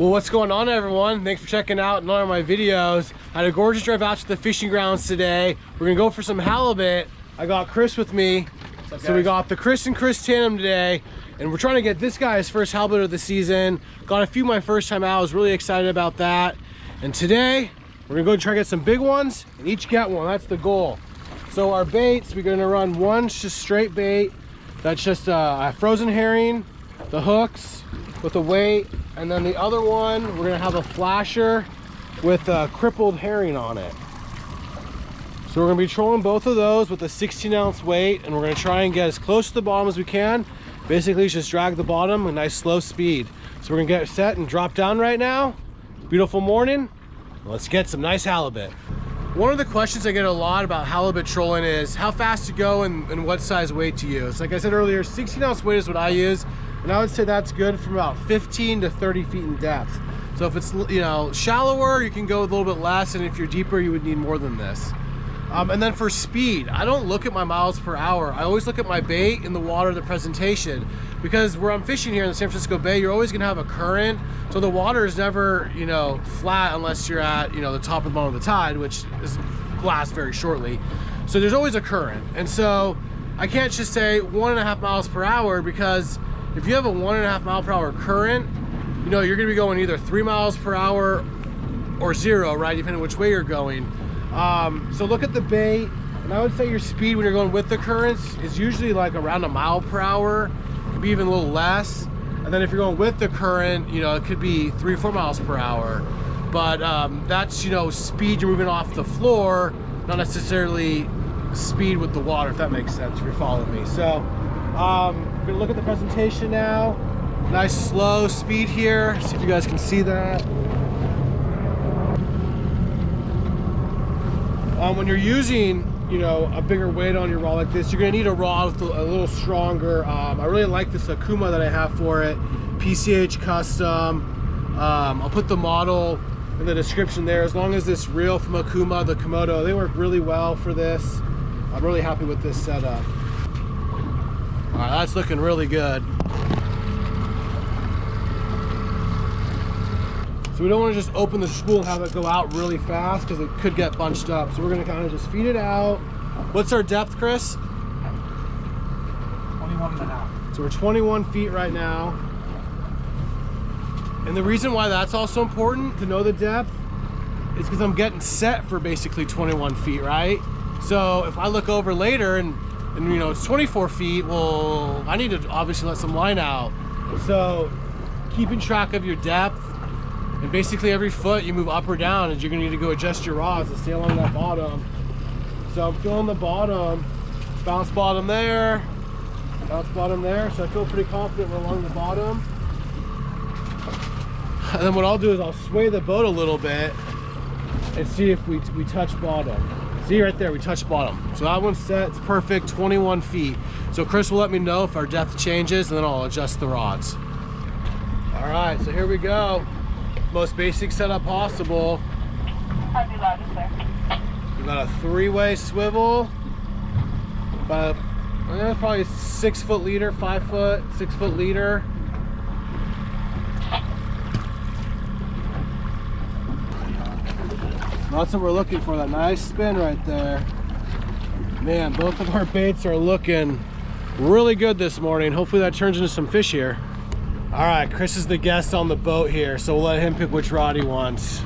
Well, what's going on, everyone? Thanks for checking out another of my videos. I had a gorgeous drive out to the fishing grounds today. We're gonna go for some halibut. I got Chris with me. What's up, so we got the Chris and Chris tandem today, and we're trying to get this guy's first halibut of the season. Got a few my first time out. I was really excited about that. And today, we're gonna go try to get some big ones and each get one. That's the goal. So our baits, we're gonna run one just straight bait. That's just a frozen herring, the hooks with a weight, and then the other one, we're gonna have a flasher with a crippled herring on it. So we're gonna be trolling both of those with a 16-ounce weight, and we're gonna try and get as close to the bottom as we can. Basically, just drag the bottom a nice slow speed. So we're gonna get set and drop down right now. Beautiful morning. Let's get some nice halibut. One of the questions I get a lot about halibut trolling is how fast to go and what size weight to use. Like I said earlier, 16-ounce weight is what I use, and I would say that's good from about 15 to 30 feet in depth. So if it's, you know, shallower, you can go a little bit less, and if you're deeper, you would need more than this. And then for speed, I don't look at my miles per hour. I always look at my bait in the water, the presentation, because where I'm fishing here in the San Francisco Bay, you're always gonna have a current. So the water is never, you know, flat unless you're at, you know, the top of the bottom of the tide, which lasts very shortly. So there's always a current. And so I can't just say 1.5 miles per hour, because if you have a 1.5 mile per hour current, you know, you're gonna be going either 3 miles per hour or 0, right? Depending on which way you're going. So look at the bait, and I would say your speed when you're going with the currents is usually like around 1 mile per hour, could be even a little less. And then if you're going with the current, you know, it could be 3 or 4 miles per hour. But that's, you know, speed you're moving off the floor, not necessarily speed with the water, if that makes sense, if you're following me. So we're gonna look at the presentation now. Nice slow speed here. See if you guys can see that. When you're using, you know, a bigger weight on your rod like this, you're gonna need a rod with a little stronger. I really like this Akuma that I have for it, PCH Custom. I'll put the model in the description there. As long as this reel from Akuma, the Komodo, they work really well for this. I'm really happy with this setup. All right, that's looking really good. So we don't want to just open the spool and have it go out really fast, because it could get bunched up. So we're going to kind of just feed it out. What's our depth, Chris? 21.5. So we're 21 feet right now. And the reason why that's also important to know the depth is because I'm getting set for basically 21 feet, right? So if I look over later and you know, it's 24 feet, well, I need to obviously let some line out. So keeping track of your depth, and basically every foot you move up or down, is you're gonna need to go adjust your rods to stay along that bottom. So I'm feeling the bottom, bounce bottom there, bounce bottom there. So I feel pretty confident we're along the bottom. And then what I'll do is I'll sway the boat a little bit and see if we touch bottom. See right there, we touch bottom. So that one's set, it's perfect, 21 feet. So Chris will let me know if our depth changes, and then I'll adjust the rods. All right, so here we go. Most basic setup possible. How'd you loud it, sir? We got a 3-way swivel, about probably a 6-foot leader, 5-foot, 6-foot leader. That's what we're looking for, that nice spin right there. Man, both of our baits are looking really good this morning. Hopefully that turns into some fish here. All right, Chris is the guest on the boat here, so we'll let him pick which rod he wants.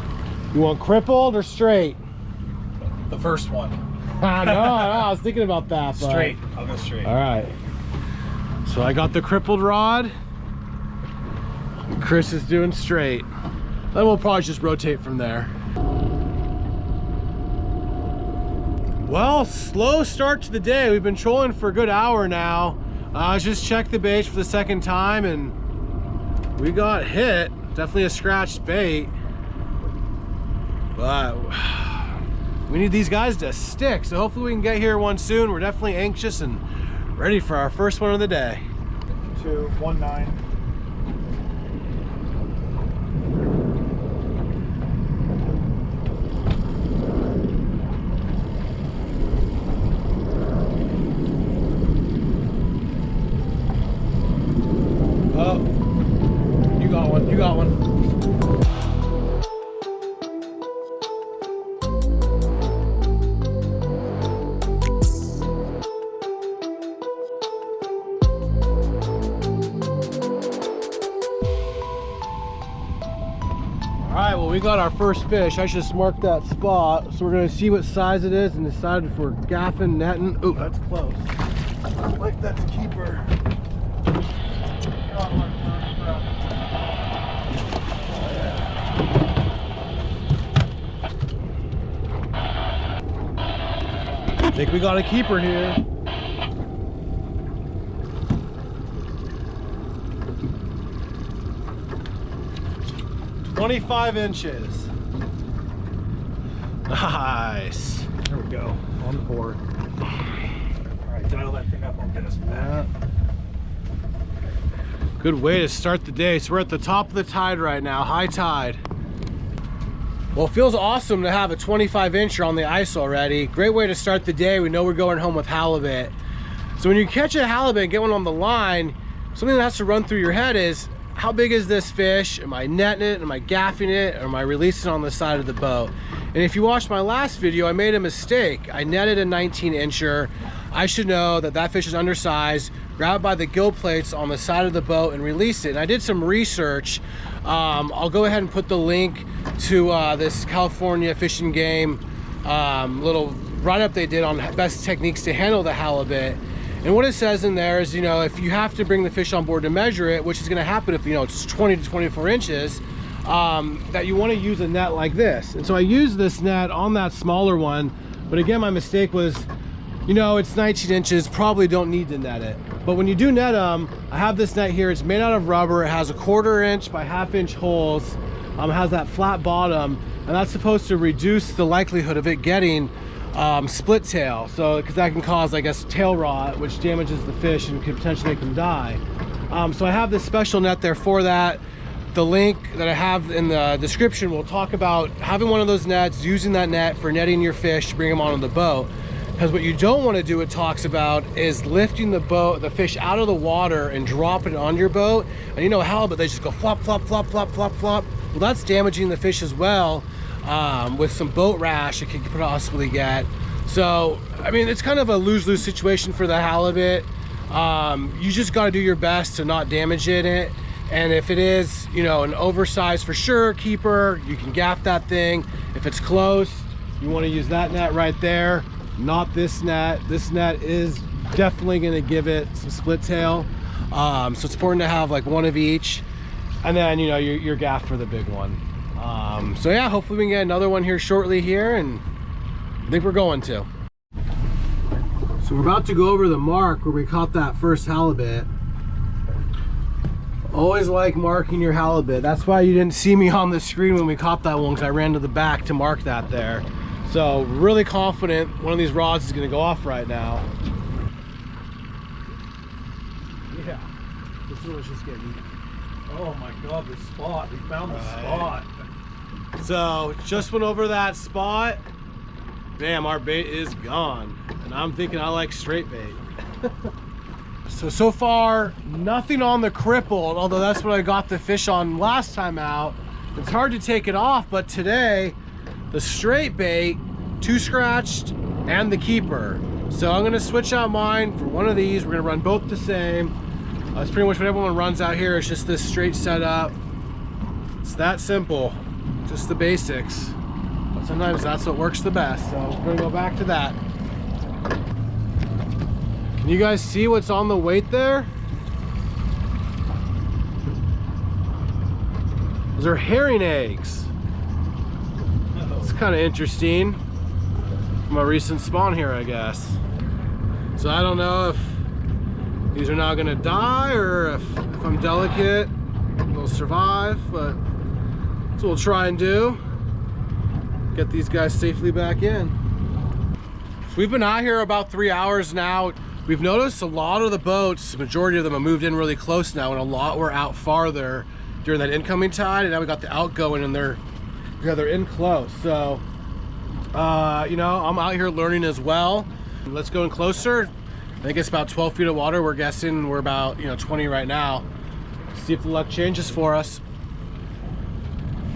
You want crippled or straight? The first one. No, I was thinking about that. But... Straight, I'll go straight. All right. So I got the crippled rod, and Chris is doing straight. Then we'll probably just rotate from there. Well, slow start to the day. We've been trolling for a good hour now. I just checked the baits for the second time, and we got hit. Definitely a scratched bait, but we need these guys to stick. So hopefully we can get here one soon. We're definitely anxious and ready for our first one of the day. 219. Oh, you got one. we got our first fish. I just marked that spot. So we're gonna see what size it is and decide if we're gaffing, netting. Ooh, that's close. I like that's a keeper. I think we got a keeper here. "25 inches. Nice. There we go. On the board. Alright, dial that thing up. I'll get us back. Good way to start the day. So we're at the top of the tide right now, high tide. Well, it feels awesome to have a 25 incher on the ice already. Great way to start the day. We know we're going home with halibut. So when you catch a halibut and get one on the line, something that has to run through your head is, how big is this fish? Am I netting it? Am I gaffing it? Or am I releasing it on the side of the boat? And if you watched my last video, I made a mistake. I netted a 19 incher. I should know that that fish is undersized. Grab it by the gill plates on the side of the boat and release it. And I did some research. I'll go ahead and put the link to this California Fish and Game little write-up they did on best techniques to handle the halibut. And what it says in there is, you know, if you have to bring the fish on board to measure it, which is going to happen if, you know, it's 20 to 24 inches, that you want to use a net like this. And so I used this net on that smaller one, but again, my mistake was, you know, it's 19 inches, probably don't need to net it. But when you do net them, I have this net here. It's made out of rubber. It has a 1/4 inch by 1/2 inch holes. It has that flat bottom, and that's supposed to reduce the likelihood of it getting split tail. So, because that can cause, I guess, tail rot, which damages the fish and could potentially make them die. So I have this special net there for that. The link that I have in the description will talk about having one of those nets, using that net for netting your fish to bring them onto the boat. Because what you don't want to do, it talks about, is lifting the fish out of the water and dropping it on your boat. And you know, halibut, they just go flop, flop, flop, flop, flop, flop. Well, that's damaging the fish as well, with some boat rash it could possibly get. So, I mean, it's kind of a lose-lose situation for the halibut. You just got to do your best to not damage it. And if it is, you know, an oversized for sure keeper, you can gaff that thing. If it's close, you want to use that net right there. Not this net. This net is definitely going to give it some split tail. So it's important to have like one of each, and then, you know, your gaff for the big one. So yeah, hopefully we can get another one here shortly here, and I think we're going to. So we're about to go over the mark where we caught that first halibut. Always like marking your halibut. That's why you didn't see me on the screen when we caught that one, because I ran to the back to mark that there. So really confident one of these rods is going to go off right now. Yeah, this one was just getting. Oh my God, the spot. We found the spot. So just went over that spot. Bam, our bait is gone. And I'm thinking I like straight bait. So far, nothing on the crippled, although that's what I got the fish on last time out. It's hard to take it off, but today, the straight bait, 2 scratched, and the keeper. So I'm gonna switch out mine for one of these. We're gonna run both the same. That's pretty much what everyone runs out here. It's just this straight setup. It's that simple, just the basics. But sometimes that's what works the best. So we're gonna go back to that. Can you guys see what's on the weight there? Those are herring eggs. It's kind of interesting. From a recent spawn here, I guess. So I don't know if these are now gonna die or if I'm delicate, they'll survive, but that's what we'll try and do. Get these guys safely back in. So we've been out here about 3 hours now. We've noticed a lot of the boats, the majority of them have moved in really close now, and a lot were out farther during that incoming tide, and now we got the outgoing, and they're in close. So, you know, I'm out here learning as well. Let's go in closer. I think it's about 12 feet of water. We're guessing we're about, you know, 20 right now. See if the luck changes for us.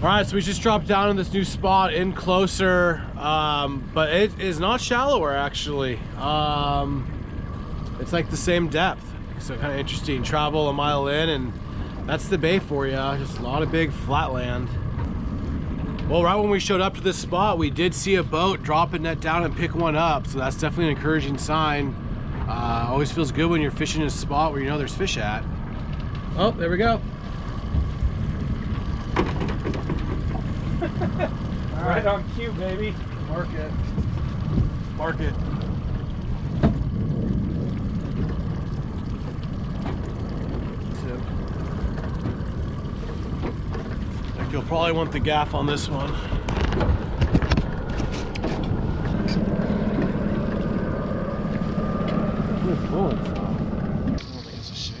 All right, so we just dropped down in this new spot in closer, but it is not shallower actually. It's like the same depth, so kind of interesting. Travel a mile in, and that's the bay for you. Just a lot of big flat land. Well, right when we showed up to this spot, we did see a boat drop a net down and pick one up. So that's definitely an encouraging sign. Always feels good when you're fishing in a spot where you know there's fish at. Oh, there we go. Right on cue, baby. Mark it. Mark it. I think you'll probably want the gaff on this one. Good pull. I don't think it's a shaker.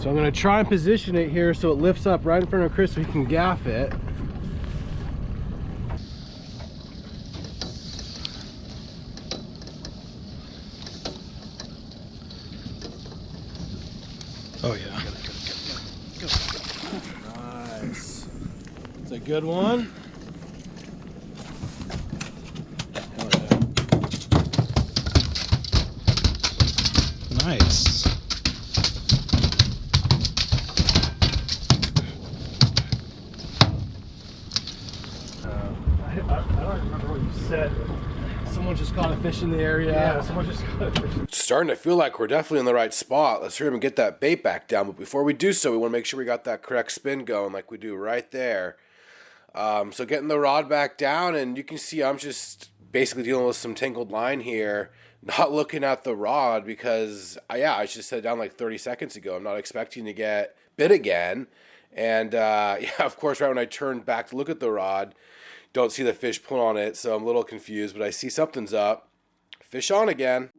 So I'm going to try and position it here so it lifts up right in front of Chris so he can gaff it. Oh yeah. Nice. It's a good one. Hell yeah. Nice. I don't remember what you said. Someone just caught a fish in the area. Yeah, someone just got a fish. It's starting to feel like we're definitely in the right spot. Let's hurry up and get that bait back down. But before we do so, we want to make sure we got that correct spin going like we do right there. So getting the rod back down, and you can see I'm just basically dealing with some tangled line here. Not looking at the rod because, I just set it down like 30 seconds ago. I'm not expecting to get bit again. And, of course, right when I turned back to look at the rod, don't see the fish pull on it, so I'm a little confused, but I see something's up. Fish on again.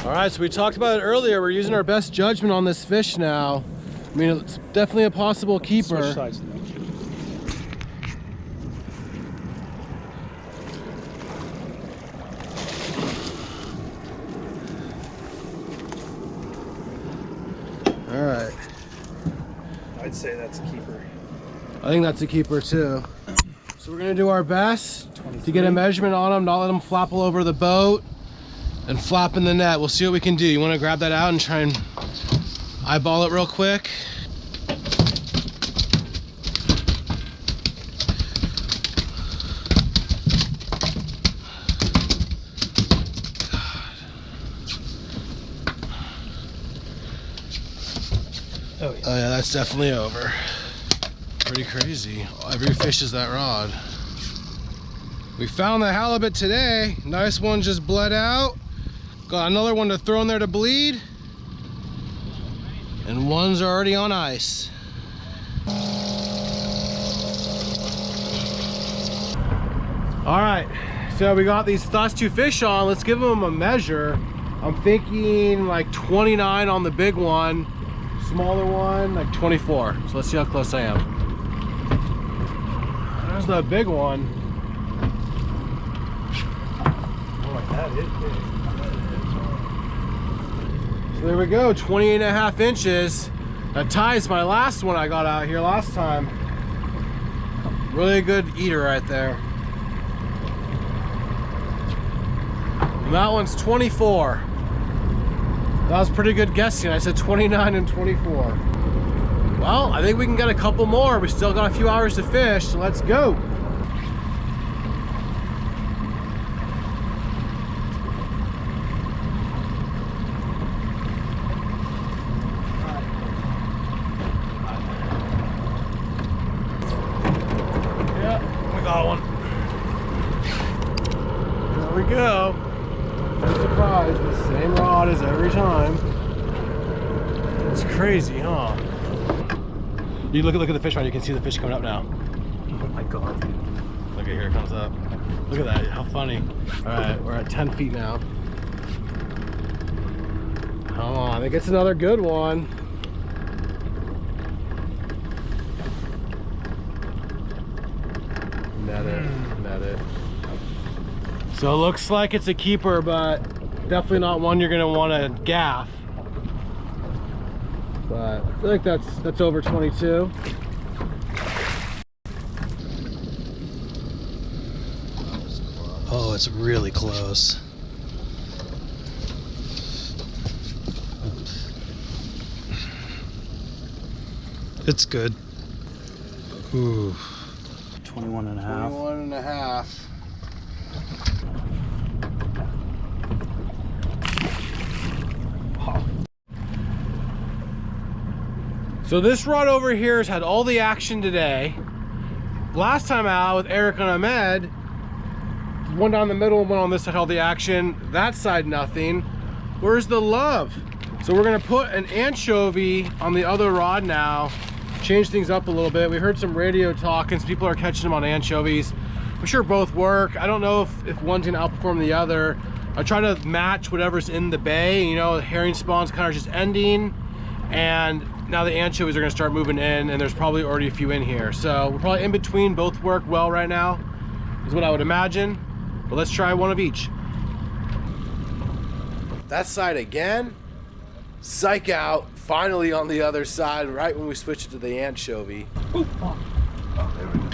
All right, so we talked about it earlier. We're using our best judgment on this fish now. I mean, it's definitely a possible keeper. Switch sides now. All right. I'd say that's a keeper. I think that's a keeper too. So we're gonna do our best to get a measurement on them, not let them flap all over the boat and flap in the net. We'll see what we can do. You wanna grab that out and try and eyeball it real quick? Oh yeah. Oh yeah, that's definitely over. Pretty crazy. Every fish is that rod. We found the halibut today. Nice one, just bled out. Got another one to throw in there to bleed. And one's already on ice. All right, so we got these last two fish on. Let's give them a measure. I'm thinking like 29 on the big one. Smaller one, like 24. So let's see how close I am. There's the big one. Oh, that is big. So there we go, 28.5 inches. That ties my last one I got out here last time. Really good eater right there. And that one's 24. That was pretty good guessing. I said 29 and 24. Well, I think we can get a couple more. We still got a few hours to fish, so let's go. Yeah, we got one. There we go. No surprise, the same rod as every time. It's crazy, huh? You look at the fish rod, you can see the fish coming up now. Oh my god. Look at here, it comes up. Look at that, how funny. All right, we're at 10 feet now. Come on, I think it's another good one. Net it, net it. So it looks like it's a keeper, but definitely not one you're gonna want to gaff. But I feel like that's over 22. Oh, it's really close. It's good. Ooh. 21 and a half. 21 and a half. So this rod over here has had all the action today. Last time out with Eric and Ahmed, one down the middle and one on this side held the action. That side nothing. Where's the love? So we're gonna put an anchovy on the other rod now, change things up a little bit. We heard some radio talk and some people are catching them on anchovies. I'm sure both work. I don't know if one's gonna outperform the other. I try to match whatever's in the bay. You know, the herring spawn's kind of just ending, and now the anchovies are gonna start moving in, and there's probably already a few in here. So we're probably in between. Both work well right now, is what I would imagine. But let's try one of each. That side again. Psych out. Finally on the other side, right when we switch it to the anchovy. Ooh, oh. Oh, there we go.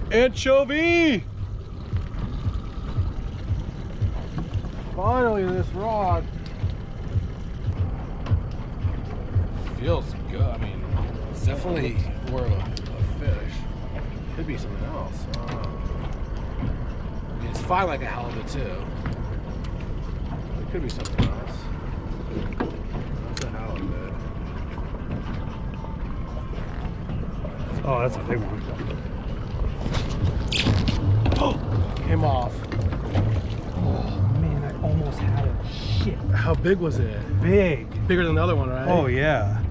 Anchovy! Finally, this rod. Feels good. I mean, it's definitely more of a fish. Could be something else. I mean, it's fine like a halibut too. It could be something else. That's a halibut. Oh, that's a big one. Oh, came off. Oh man, I almost had it. Shit. How big was it? Big. Bigger than the other one, right? Oh yeah.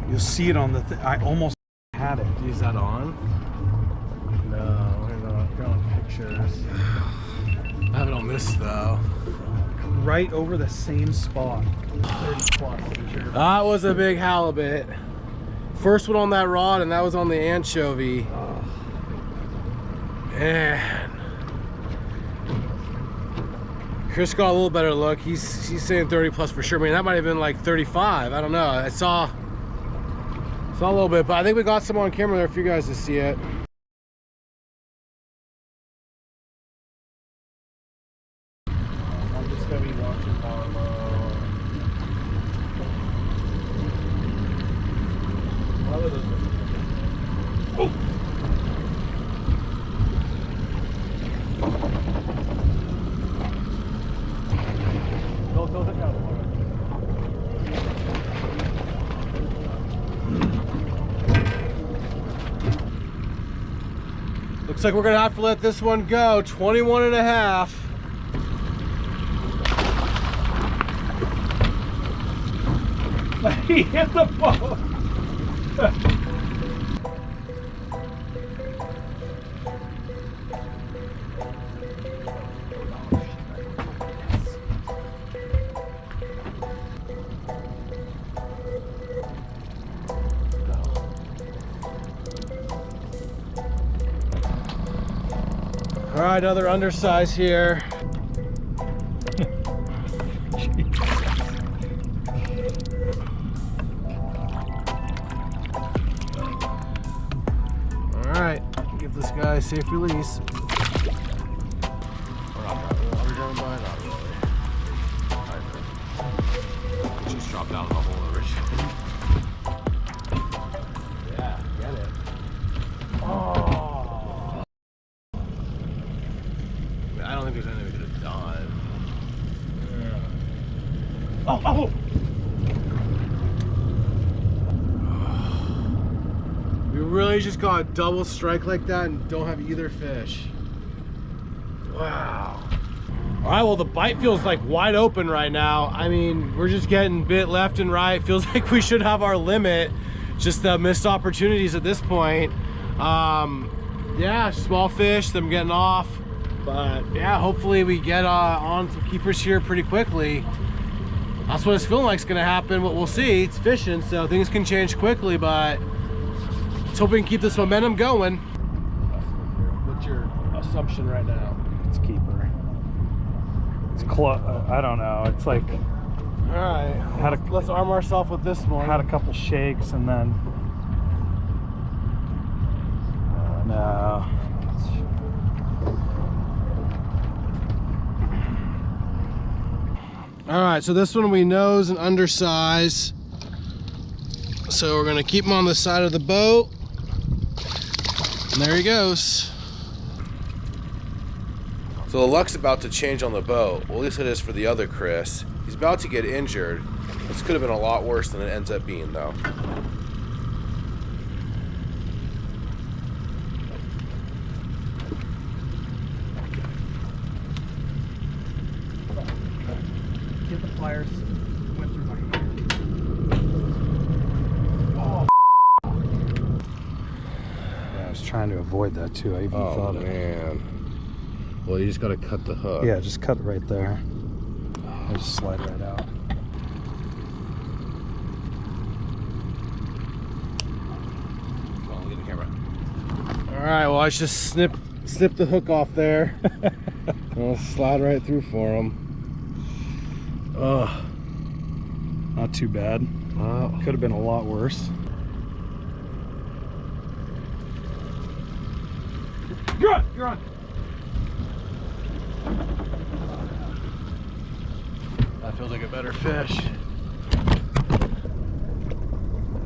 You'll see it on the thing. I almost had it. Is that on? No, we're not on pictures. I have it on this though. Right over the same spot. 30 plus. Sure. That was a big halibut. First one on that rod, and that was on the anchovy. Man. Chris got a little better look. He's saying 30 plus for sure. I mean, that might have been like 35. I don't know. I saw a little bit, but I think we got some on camera there for you guys to see it. I'm just gonna be watching Marlo. Oh! Go hit that one. Looks like we're gonna have to let this one go. 21 and a half. He hit the boat. All right, another undersize here. All right, give this guy a safe release. We're going by, not really. Just dropped down the hole originally. Yeah, get it. Oh. I don't think there's anything we could have done. Yeah. Oh, oh! We really just got a double strike like that and don't have either fish. Wow. All right, well, the bite feels like wide open right now. I mean, we're just getting bit left and right. Feels like we should have our limit. Just the missed opportunities at this point. Yeah, small fish, them getting off. But yeah, hopefully we get on some keepers here pretty quickly. That's what it's feeling like is gonna happen, but we'll see. It's fishing, so things can change quickly, but let's hope we can keep this momentum going. What's your assumption right now? It's keeper. It's close. I don't know. It's like, All right, let's arm ourselves with this one. had a couple shakes and then no. All right, so this one we know is an undersize. So we're gonna keep him on the side of the boat. And there he goes. So the luck's about to change on the boat. Well, at least it is for the other Chris. He's about to get injured. This could have been a lot worse than it ends up being, though. Get the pliers. Went through my hand. Oh, Yeah, I was trying to avoid that too. I even thought it. Man. Well, you just gotta cut the hook. Yeah, just cut it right there. I'll just slide right out. Look at the camera. all right, well I just snip the hook off there. I'll slide right through for him. Ugh. Not too bad. Wow. Could have been a lot worse. You're on, you're on. That feels like a better fish.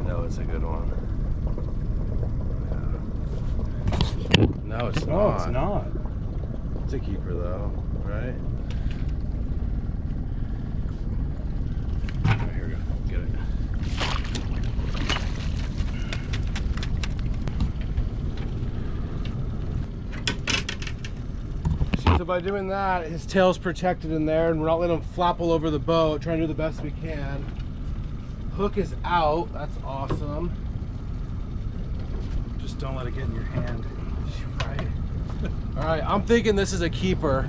No, it's a good one. No, it's No, not. it's not. It's a keeper though, right? Right, here we go. Get it. So by doing that, his tail's protected in there and we're not letting him flap all over the boat, trying to do the best we can. Hook is out, that's awesome. Just don't let it get in your hand. Right. All right, I'm thinking this is a keeper.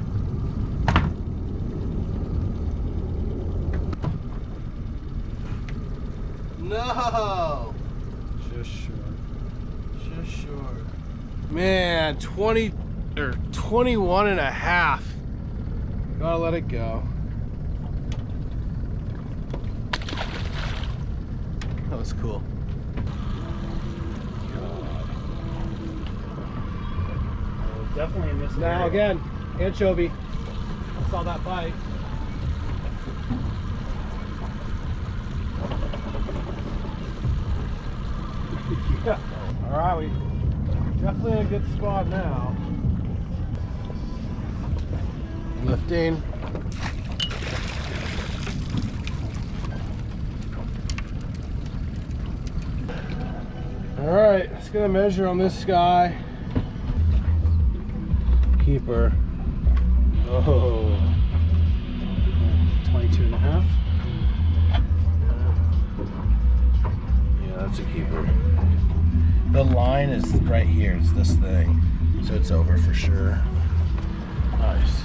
No! Just short. Just short. Man, 20 or 21 and a half. Gotta let it go. That was cool. Definitely in this Now area. again, anchovy. I saw that bite. Yeah. All right, we definitely in a good spot now. Lifting. All right, let's get a measure on this guy. Keeper. Oh. 22 and a half. Yeah, that's a keeper. The line is right here. It's this thing. So it's over for sure. Nice.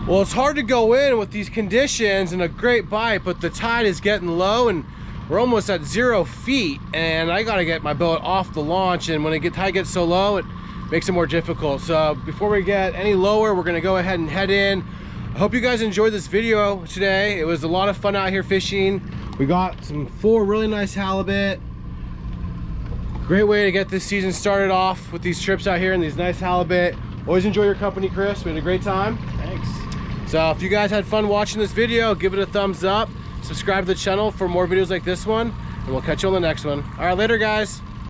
Well, it's hard to go in with these conditions and a great bite, but the tide is getting low and we're almost at 0 feet and I gotta get my boat off the launch, and when the tide gets so low, it makes it more difficult. So before we get any lower, we're gonna go ahead and head in. I hope you guys enjoyed this video today. It was a lot of fun out here fishing. We got 4 really nice halibut. Great way to get this season started off with these trips out here and these nice halibut. Always enjoy your company, Chris. We had a great time. Thanks. So if you guys had fun watching this video, give it a thumbs up. Subscribe to the channel for more videos like this one, and we'll catch you on the next one. All right, later guys.